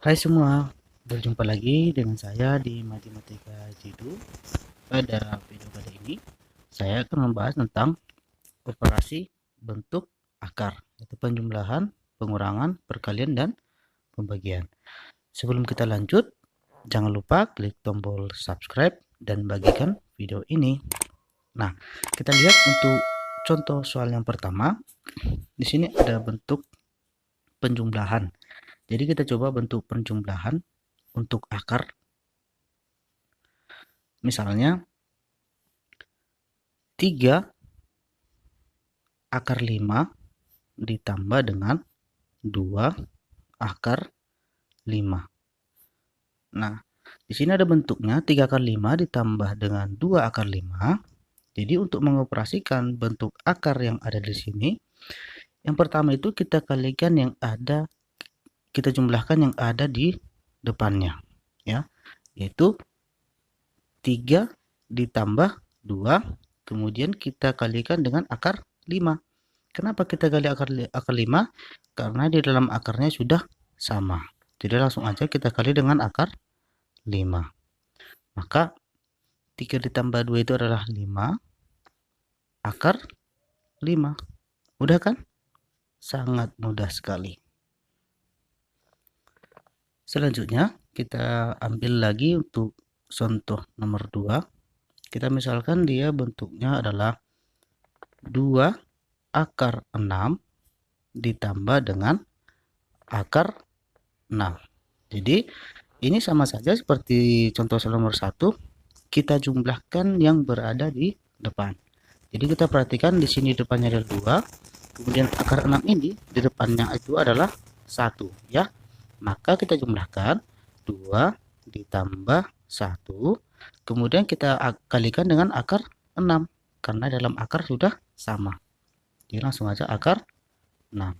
Hai semua, berjumpa lagi dengan saya di Matematika Jidu. Pada video kali ini, saya akan membahas tentang operasi bentuk akar, yaitu penjumlahan, pengurangan, perkalian, dan pembagian. Sebelum kita lanjut, jangan lupa klik tombol subscribe dan bagikan video ini. Nah, kita lihat untuk contoh soal yang pertama. Di sini ada bentuk penjumlahan. Jadi kita coba bentuk penjumlahan untuk akar. Misalnya 3 akar 5 ditambah dengan 2 akar 5. Nah, di sini ada bentuknya 3 akar 5 ditambah dengan 2 akar 5. Jadi untuk mengoperasikan bentuk akar yang ada di sini, yang pertama itu kita kalikan yang ada, kita jumlahkan yang ada di depannya, ya, yaitu 3 ditambah 2, kemudian kita kalikan dengan akar 5. Kenapa kita kali akar 5? Karena di dalam akarnya sudah sama. Jadi langsung aja kita kali dengan akar 5. Maka 3 ditambah 2 itu adalah 5 akar 5. Mudah kan? Sangat mudah sekali. Selanjutnya kita ambil lagi untuk contoh nomor 2. Kita misalkan dia bentuknya adalah 2 akar 6 ditambah dengan akar 6. Jadi ini sama saja seperti contoh soal nomor 1, kita jumlahkan yang berada di depan. Jadi kita perhatikan di sini depannya ada 2, kemudian akar 6 ini di depannya itu adalah 1, ya. Maka kita jumlahkan 2 ditambah 1, kemudian kita kalikan dengan akar 6 karena dalam akar sudah sama. Jadi langsung aja akar 6.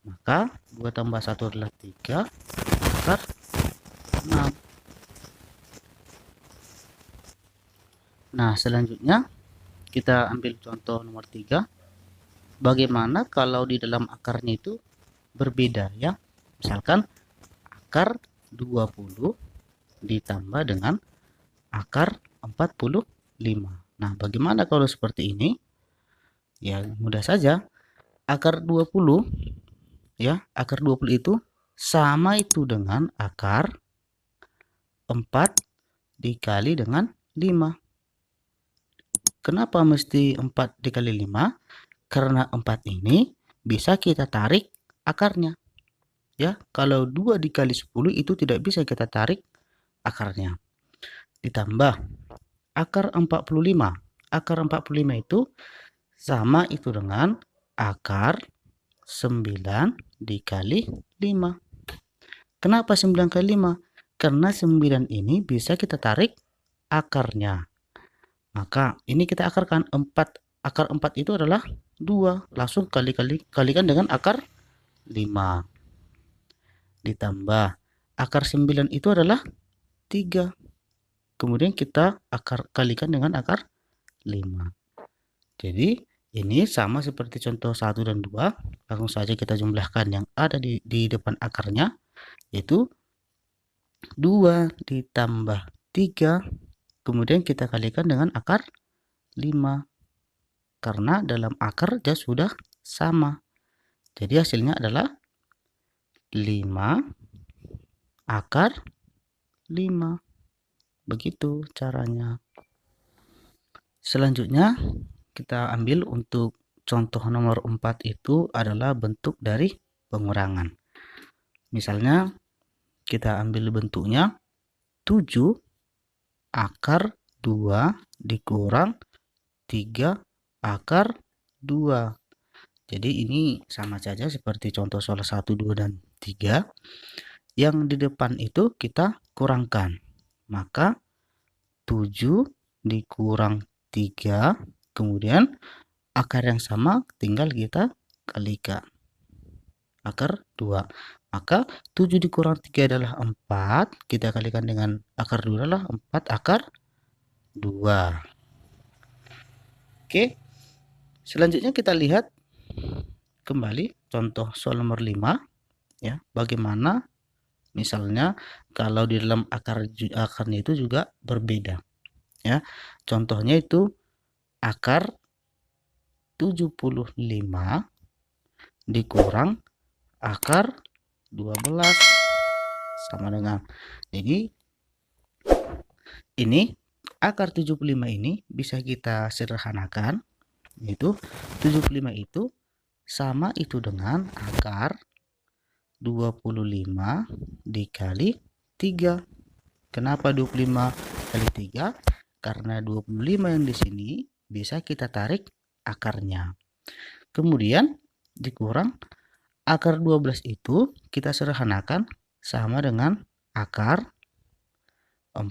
Maka 2 tambah 1 adalah 3 akar 6. Nah, selanjutnya kita ambil contoh nomor 3. Bagaimana kalau di dalam akarnya itu berbeda, ya? Misalkan akar 20 ditambah dengan akar 45. Nah, bagaimana kalau seperti ini? Ya, mudah saja. Akar 20, ya, akar 20 itu sama itu dengan akar 4 dikali dengan 5. Kenapa mesti 4 dikali 5? Karena 4 ini bisa kita tarik akarnya. Ya, kalau 2 dikali 10 itu tidak bisa kita tarik akarnya. Ditambah akar 45. Akar 45 itu sama itu dengan akar 9 dikali 5. Kenapa 9 kali 5? Karena 9 ini bisa kita tarik akarnya. Maka ini kita akarkan 4. Akar 4 itu adalah 2. Langsung kalikan dengan akar 5. Ditambah akar 9 itu adalah 3. Kemudian kita kalikan dengan akar 5. Jadi ini sama seperti contoh 1 dan 2. Langsung saja kita jumlahkan yang ada di depan akarnya, yaitu 2 ditambah 3. Kemudian kita kalikan dengan akar 5. Karena dalam akar dia sudah sama. Jadi hasilnya adalah 5 akar 5. Begitu caranya. Selanjutnya kita ambil untuk contoh nomor 4 itu adalah bentuk dari pengurangan. Misalnya kita ambil bentuknya 7 akar 2 dikurang 3 akar 2. Jadi ini sama saja seperti contoh soal 1, 2, dan 3. Yang di depan itu kita kurangkan. Maka 7 dikurang 3, kemudian akar yang sama tinggal kita kalikan. Akar 2. Maka 7 dikurang 3 adalah 4. Kita kalikan dengan akar 2 adalah 4 akar 2. Oke. Selanjutnya kita lihat kembali contoh soal nomor 5, ya. Bagaimana Misalnya kalau di dalam akarnya itu juga berbeda ya. Contohnya itu akar 75 dikurang akar 12 sama dengan, jadi ini akar 75 ini bisa kita sederhanakan, yaitu 75 itu sama itu dengan akar 25 dikali 3. Kenapa 25 kali 3? Karena 25 yang di sini bisa kita tarik akarnya. Kemudian dikurang akar 12 itu kita sederhanakan sama dengan akar 4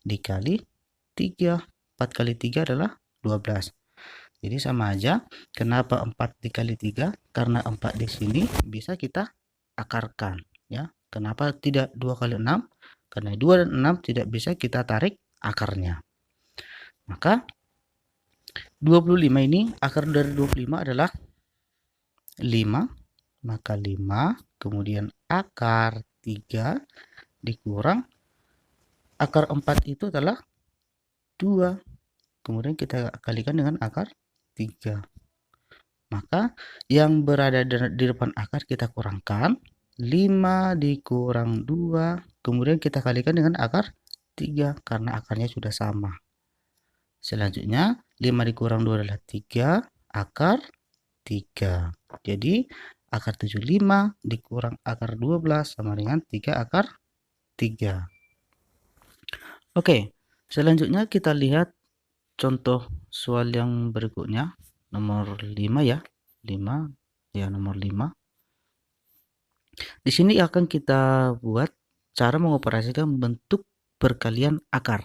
dikali 3. 4 kali 3 adalah 12. Jadi sama aja. Kenapa 4 dikali 3? Karena 4 di sini bisa kita akarkan ya. Kenapa tidak 2 kali 6? Karena 2 dan 6 tidak bisa kita tarik akarnya. Maka 25 ini akar dari 25 adalah 5. Maka 5 kemudian akar 3 dikurang akar 4 itu adalah 2. Kemudian kita kalikan dengan akar 3. Maka yang berada di depan akar kita kurangkan. 5 dikurang 2. Kemudian kita kalikan dengan akar 3 karena akarnya sudah sama. Selanjutnya 5 dikurang 2 adalah 3. Akar 3. Jadi akar 75 dikurang akar 12 sama dengan 3 akar 3. Oke, selanjutnya kita lihat contoh soal yang berikutnya, nomor 5 ya. 5 ya, nomor 5. Di sini akan kita buat cara mengoperasikan bentuk perkalian akar.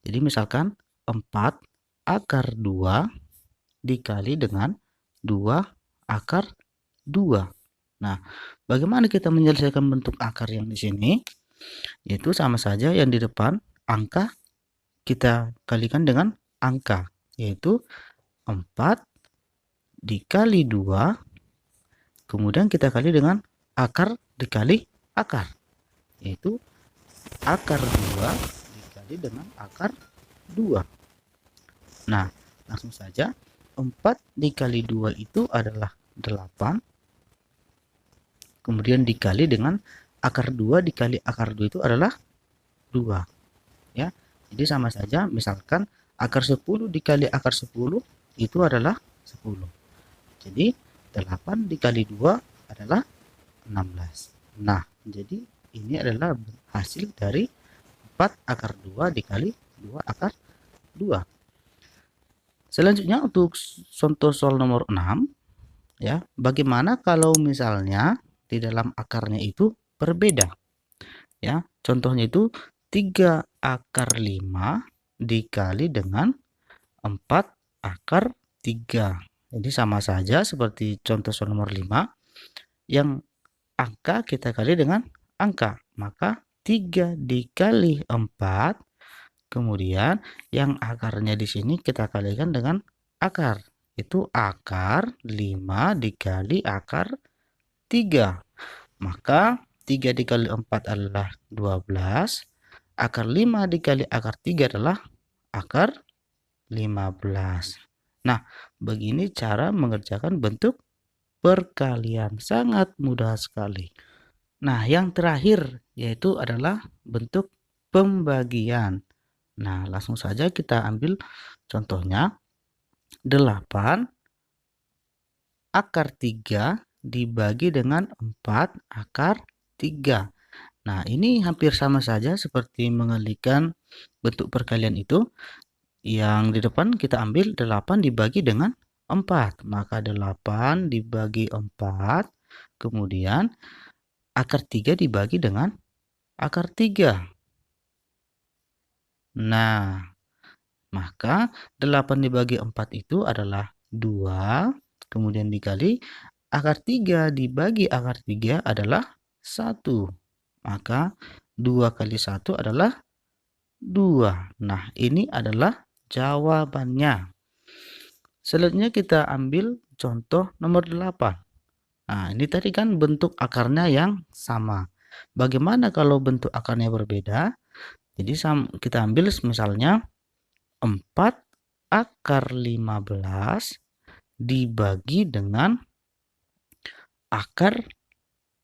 Jadi misalkan 4 akar 2 dikali dengan 2 akar 2. Nah, bagaimana kita menyelesaikan bentuk akar yang di sini? Yaitu sama saja, yang di depan angka kita kalikan dengan angka, yaitu 4 dikali 2, kemudian kita kali dengan akar dikali akar, yaitu akar 2 dikali dengan akar 2. Nah, langsung saja 4 dikali 2 itu adalah 8. Kemudian dikali dengan akar 2 dikali akar 2 itu adalah 2. Ya. Jadi sama saja, misalkan akar 10 dikali akar 10 itu adalah 10. Jadi 8 dikali 2 adalah 16. Nah, jadi ini adalah hasil dari 4 akar 2 dikali 2 akar 2. Selanjutnya untuk contoh soal nomor 6 ya, bagaimana kalau misalnya di dalam akarnya itu berbeda ya. Contohnya itu 3 akar 5 dikali dengan 4 akar 3. Jadi sama saja seperti contoh soal nomor 5, yang angka kita kali dengan angka, maka 3 dikali 4, kemudian yang akarnya di sini kita kalikan dengan akar, itu akar 5 dikali akar 3. Maka 3 dikali 4 adalah 12. Akar 5 dikali akar 3 adalah akar 15. Nah, begini cara mengerjakan bentuk perkalian. Sangat mudah sekali. Nah, yang terakhir yaitu adalah bentuk pembagian. Nah, langsung saja kita ambil contohnya. 8 akar 3 dibagi dengan 4 akar 3. Nah, ini hampir sama saja seperti mengalikan bentuk perkalian itu. Yang di depan kita ambil 8 dibagi dengan 4. Maka 8 dibagi 4. Kemudian akar 3 dibagi dengan akar 3. Nah, maka 8 dibagi 4 itu adalah 2. Kemudian dikali akar 3 dibagi akar 3 adalah 1. Maka 2 kali 1 adalah 2. Nah, ini adalah jawabannya. Selanjutnya kita ambil contoh nomor 8. Nah, ini tadi kan bentuk akarnya yang sama. bagaimana kalau bentuk akarnya berbeda? Jadi kita ambil misalnya 4 akar 15 dibagi dengan akar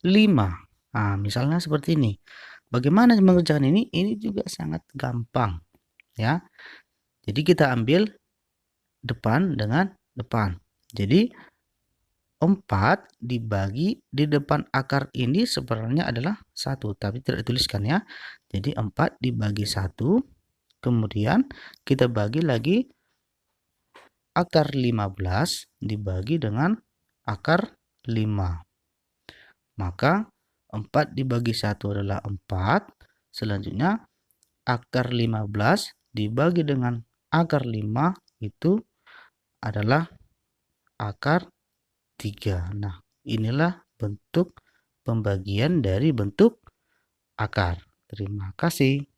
5. Nah, misalnya seperti ini. Bagaimana mengerjakan ini? Ini juga sangat gampang, ya. Jadi kita ambil depan dengan depan. Jadi 4 dibagi di depan akar ini sebenarnya adalah 1, tapi tidak dituliskan ya. Jadi 4 dibagi 1, kemudian kita bagi lagi akar 15 dibagi dengan akar 5. Maka 4 dibagi 1 adalah 4. Selanjutnya akar 15 dibagi dengan akar 5 itu adalah akar 3. Nah, inilah bentuk pembagian dari bentuk akar. Terima kasih.